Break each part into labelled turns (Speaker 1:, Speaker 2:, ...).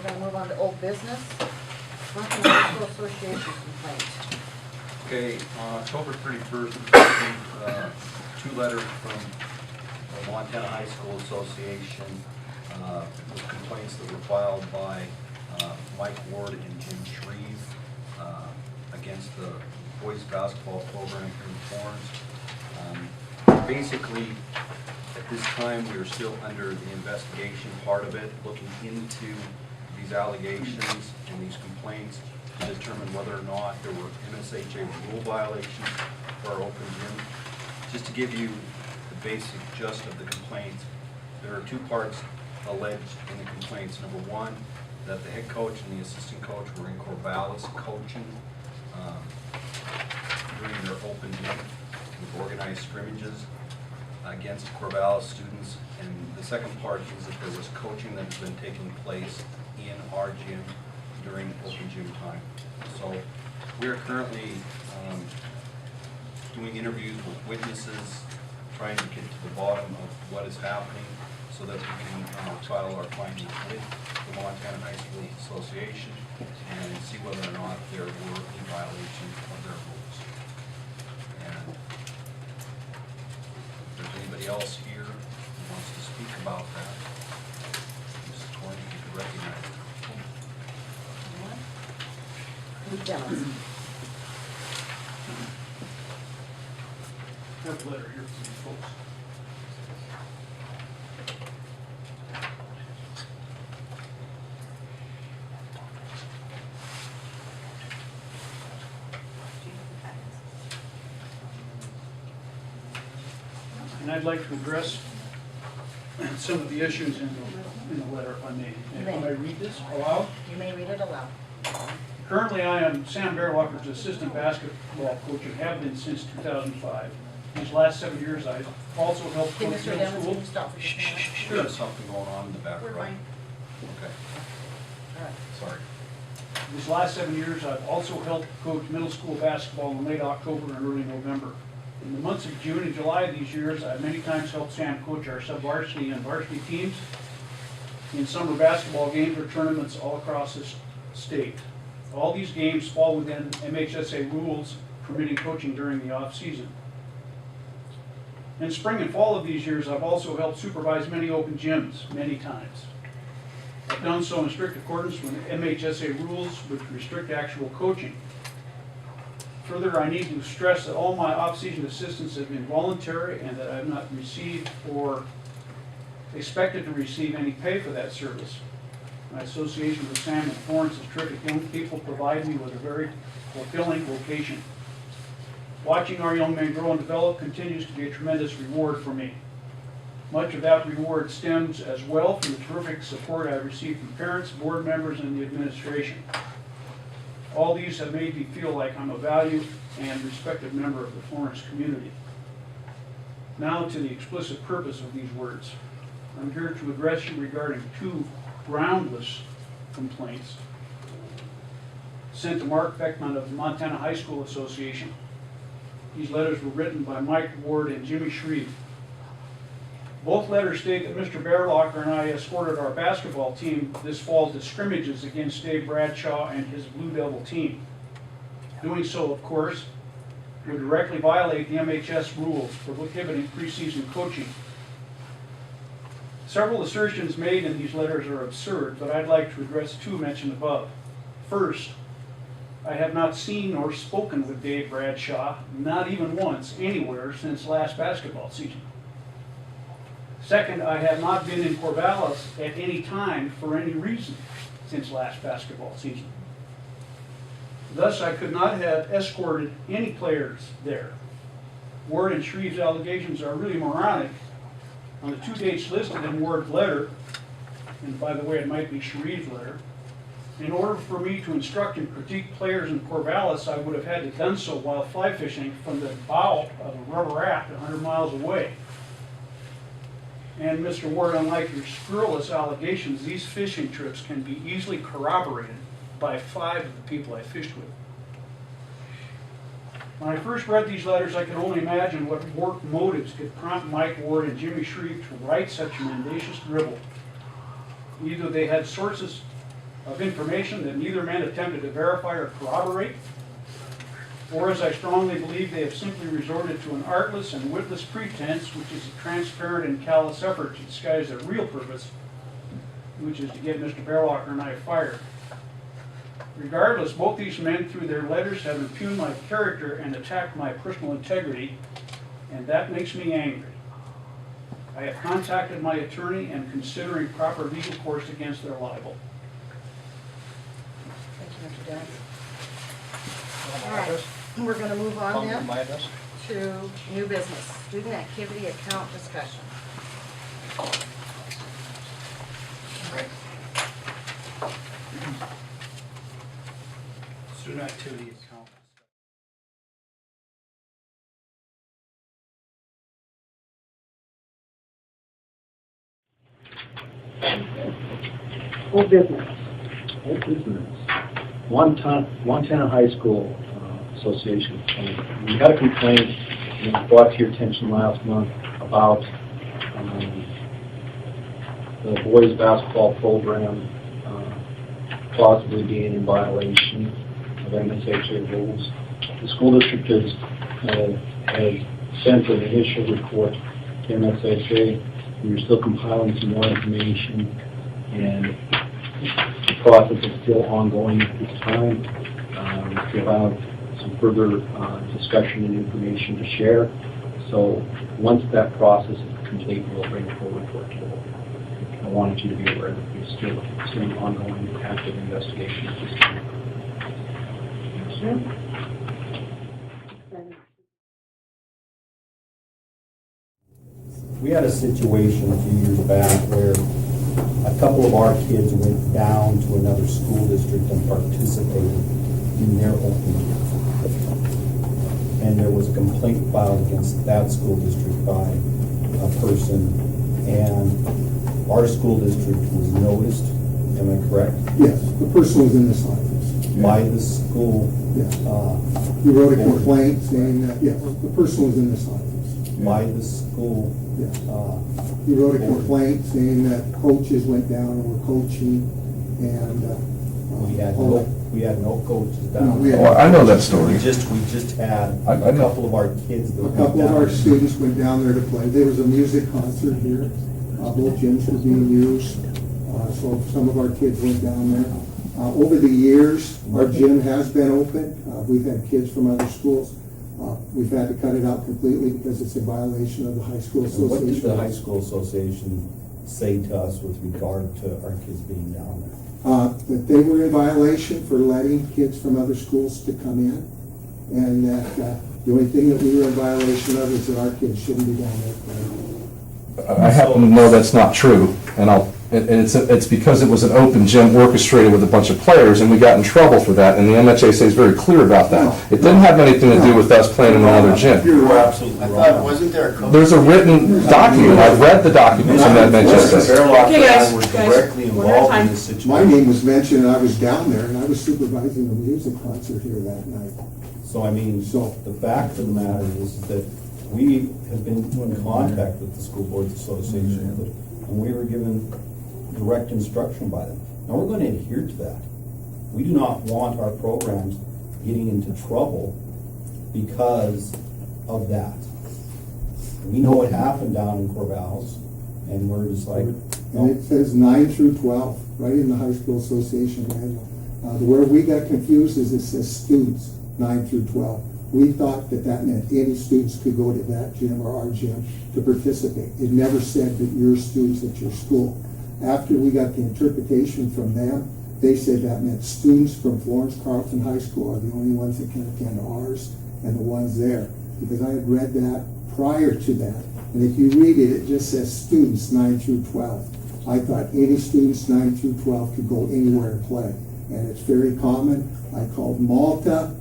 Speaker 1: we're gonna move on to old business. Montana High School Association complaint.
Speaker 2: Okay, on October 31st, we received two letters from the Montana High School Association with complaints that were filed by Mike Ward and Jim Shreve against the boys basketball program here in Florence. Basically, at this time, we are still under the investigation part of it, looking into these allegations and these complaints to determine whether or not there were MHSA rule violations for our open gym. Just to give you the basic gist of the complaints, there are two parts alleged in the complaints. Number one, that the head coach and the assistant coach were in Corvallis coaching during their open gym with organized scrimmages against Corvallis students. And the second part is that there was coaching that has been taking place in our gym during open gym time. So we are currently doing interviews with witnesses, trying to get to the bottom of what is happening so that we can file our findings with the Montana High School Association and see whether or not there were any violations of their rules. And if there's anybody else here who wants to speak about that, Mrs. Corning, you could recognize her.
Speaker 1: Demmons.
Speaker 3: I have a letter here from you folks. And I'd like to address some of the issues in the letter, if I may. Can I read this aloud?
Speaker 1: You may read it aloud.
Speaker 3: Currently, I am Sam Baerlocher's assistant basketball coach and have been since 2005. These last 7 years, I've also helped
Speaker 1: Okay,
Speaker 3: coach
Speaker 1: Mr.
Speaker 3: middle
Speaker 1: Demmons,
Speaker 3: school.
Speaker 1: can you stop for just a minute?
Speaker 2: There's something going on in the
Speaker 1: We're
Speaker 2: background.
Speaker 1: fine.
Speaker 2: Okay,
Speaker 1: All right.
Speaker 2: sorry.
Speaker 3: These last 7 years, I've also helped coach middle school basketball in late October and early November. In the months of June and July of these years, I've many times helped Sam coach our sub-varsity and varsity teams in summer basketball games or tournaments all across the state. All these games fall within MHSA rules permitting coaching during the off-season. In spring and fall of these years, I've also helped supervise many open gyms, many times. I've done so in strict accordance with MHSA rules which restrict actual coaching. Further, I need to stress that all my off-season assistance have been voluntary and that I have not received or expected to receive any pay for that service. My association with Sam and Florence is terrific young people provide me with a very fulfilling vocation. Watching our young men grow and develop continues to be a tremendous reward for me. Much of that reward stems as well from the terrific support I've received from parents, board members, and the administration. All these have made me feel like I'm a valued and respected member of the Florence community. Now to the explicit purpose of these words. I'm here to address you regarding two groundless complaints sent to Mark Beckman of the Montana High School Association. These letters were written by Mike Ward and Jimmy Shreve. Both letters state that Mr. Baerlocher and I escorted our basketball team this fall to scrimmages against Dave Bradshaw and his Blue Devil team. Doing so, of course, would directly violate the MHS rules prohibiting preseason coaching. Several assertions made in these letters are absurd, but I'd like to address two mentioned above. First, I have not seen or spoken with Dave Bradshaw, not even once, anywhere since last basketball season. Second, I have not been in Corvallis at any time for any reason since last basketball season. Thus, I could not have escorted any players there. Ward and Shreve's allegations are really moronic. On the two dates listed in Ward's letter, and by the way, it might be Shreve's letter, in order for me to instruct and critique players in Corvallis, I would have had to have done so while fly fishing from the bow of a rubber raft 100 miles away. And Mr. Ward, unlike your scurrilous allegations, these fishing trips can be easily corroborated by 5 of the people I fished with. When I first read these letters, I could only imagine what work motives could prompt Mike Ward and Jimmy Shreve to write such a mendacious dribble. Either they had sources of information that neither man attempted to verify or corroborate, or as I strongly believe they have simply resorted to an artless and witless pretense, which is a transparent and callous effort to disguise their real purpose, which is to get Mr. Baerlocher and I fired. Regardless, both these men, through their letters, have impugned my character and attacked my personal integrity, and that makes me angry. I have contacted my attorney and considering proper legal course against their libel.
Speaker 1: Thank you, Mr. Demmons. All right, we're gonna move on now to new business, student activity account discussion.
Speaker 2: Student activity account.
Speaker 1: Old business.
Speaker 4: Old business. Montana High School Association. We had a complaint brought to your attention last month about the boys basketball program possibly being in violation of MHSA rules. The school district has sent an initial report to MHSA. We're still compiling some more information, and the process is still ongoing at this time. We still have some further discussion and information to share. So once that process is complete, we'll bring it forward to our board. I wanted you to be aware that we're still an ongoing active investigation at this time.
Speaker 5: We had a situation a few years back where a couple of our kids went down to another school district and participated in their open year. And there was a complaint filed against that school district by a person, and our school district was noticed, am I correct?
Speaker 6: Yes, the person was in this office.
Speaker 5: By the school.
Speaker 6: Yes. He wrote a complaint saying that, yes, the person was in this office.
Speaker 5: By the school.
Speaker 6: Yes. He wrote a complaint saying that coaches went down and were coaching, and
Speaker 5: We had no coaches down.
Speaker 6: No, we had-
Speaker 7: Oh, I know that story.
Speaker 5: We just had
Speaker 7: I
Speaker 5: a
Speaker 7: know.
Speaker 5: couple of our kids that
Speaker 6: a
Speaker 5: went
Speaker 6: couple of our
Speaker 5: down.
Speaker 6: students went down there to play. There was a music concert here. Both gyms were being used, so some of our kids went down there. Over the years, our gym has been open. We've had kids from other schools. We've had to cut it out completely because it's a violation of the high school
Speaker 5: So what did
Speaker 6: association.
Speaker 5: the high school association say to us with regard to our kids being down there?
Speaker 6: That they were in violation for letting kids from other schools to come in, and that the only thing that we were in violation of is that our kids shouldn't be down there playing.
Speaker 7: I happen to know that's not true, and it's because it was an open gym orchestrated with a bunch of players, and we got in trouble for that, and the MHSA is very clear about that. It didn't have anything to do with us playing in another gym.
Speaker 6: You're right.
Speaker 5: absolutely
Speaker 8: I thought, wasn't there a code?
Speaker 7: There's a written document, I've read the documents from that
Speaker 5: Mr.
Speaker 7: MHSA.
Speaker 5: Baerlocher
Speaker 9: Okay, guys,
Speaker 5: and I were
Speaker 9: guys,
Speaker 5: directly
Speaker 9: one at a
Speaker 5: involved in
Speaker 9: time.
Speaker 5: this situation.
Speaker 6: My name was mentioned, and I was down there, and I was supervising a music concert here that night.
Speaker 5: So I mean,
Speaker 6: So-
Speaker 5: the fact of the matter is that we have been in contact with the School Boards Association, and we were given direct instruction by them. And we're going to adhere to that. We do not want our programs getting into trouble because of that. We know what happened down in Corvallis, and we're just like,
Speaker 6: And it says 9 through 12, right in the high school association manual. Where we got confused is it says students, 9 through 12. We thought that that meant any students could go to that gym or our gym to participate. It never said that your students at your school. After we got the interpretation from them, they said that meant students from Florence Carlton High School are the only ones that can attend ours and the ones there. Because I had read that prior to that. And if you read it, it just says students 9 through 12. I thought any students 9 through 12 could go anywhere and play. And it's very common. I called Malta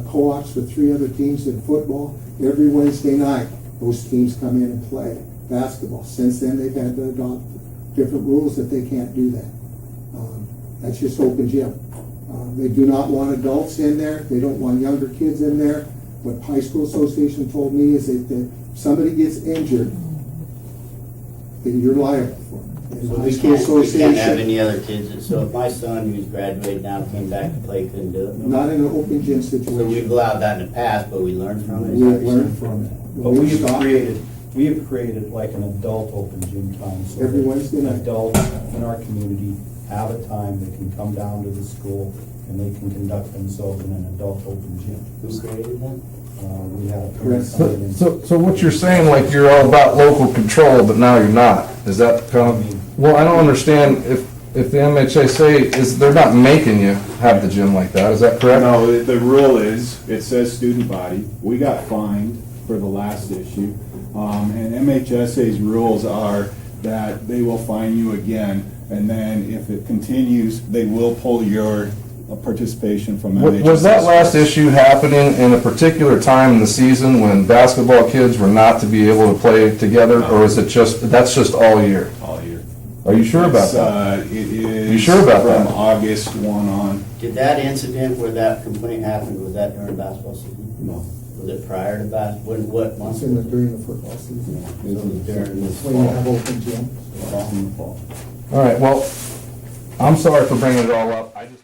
Speaker 6: co-ops with 3 other teams in football. Every Wednesday night, those teams come in and play basketball. Since then, they've had to adopt different rules that they can't do that. That's just open gym. They do not want adults in there. They don't want younger kids in there. What high school association told me is that if somebody gets injured, then you're liable for it. And
Speaker 8: So
Speaker 6: the high
Speaker 8: we
Speaker 6: school
Speaker 8: can't have
Speaker 6: association,
Speaker 8: any other kids, so if my son who's graduated now came back to play, couldn't do it?
Speaker 6: not in an open gym
Speaker 8: So we've
Speaker 6: situation.
Speaker 8: allowed that in the past, but we learned from it? is
Speaker 6: We
Speaker 8: that
Speaker 6: have
Speaker 8: what you're
Speaker 6: learned
Speaker 8: saying?
Speaker 6: from it.
Speaker 5: But
Speaker 6: When
Speaker 5: we
Speaker 6: we
Speaker 5: have
Speaker 6: stopped,
Speaker 5: created like an adult open gym time. So
Speaker 6: Every
Speaker 5: that
Speaker 6: Wednesday night.
Speaker 5: Adults in our community have a time they can come down to the school and they can conduct themselves in an adult open gym.
Speaker 8: Who created that?
Speaker 5: We had a
Speaker 6: Correct.
Speaker 5: parent.
Speaker 7: So what you're saying, like you're all about local control, but now you're not, is that kind of, well, I don't understand if the MHSA is, they're not making you have the gym like that, is that correct?
Speaker 9: No, the rule is, it says student body. We got fined for the last issue. And MHSA's rules are that they will fine you again, and then if it continues, they will pull your participation from MHSA.
Speaker 7: Was that last issue happening in a particular time in the season when basketball kids were not to be able to play together, or is it just, that's just all year?
Speaker 9: All year.
Speaker 7: Are you sure about
Speaker 9: It's,
Speaker 7: that?
Speaker 9: It is.
Speaker 7: You sure about that?
Speaker 9: From August 1 on.
Speaker 8: Did that incident where that complaint happened, was that during basketball season?
Speaker 9: No.
Speaker 8: Was it prior to what month?
Speaker 6: it's in the, during the football season.
Speaker 8: So it was during this
Speaker 6: When you have
Speaker 8: fall.
Speaker 6: open gym.
Speaker 9: In the fall.
Speaker 7: All right, well, I'm sorry for bringing it all up. I just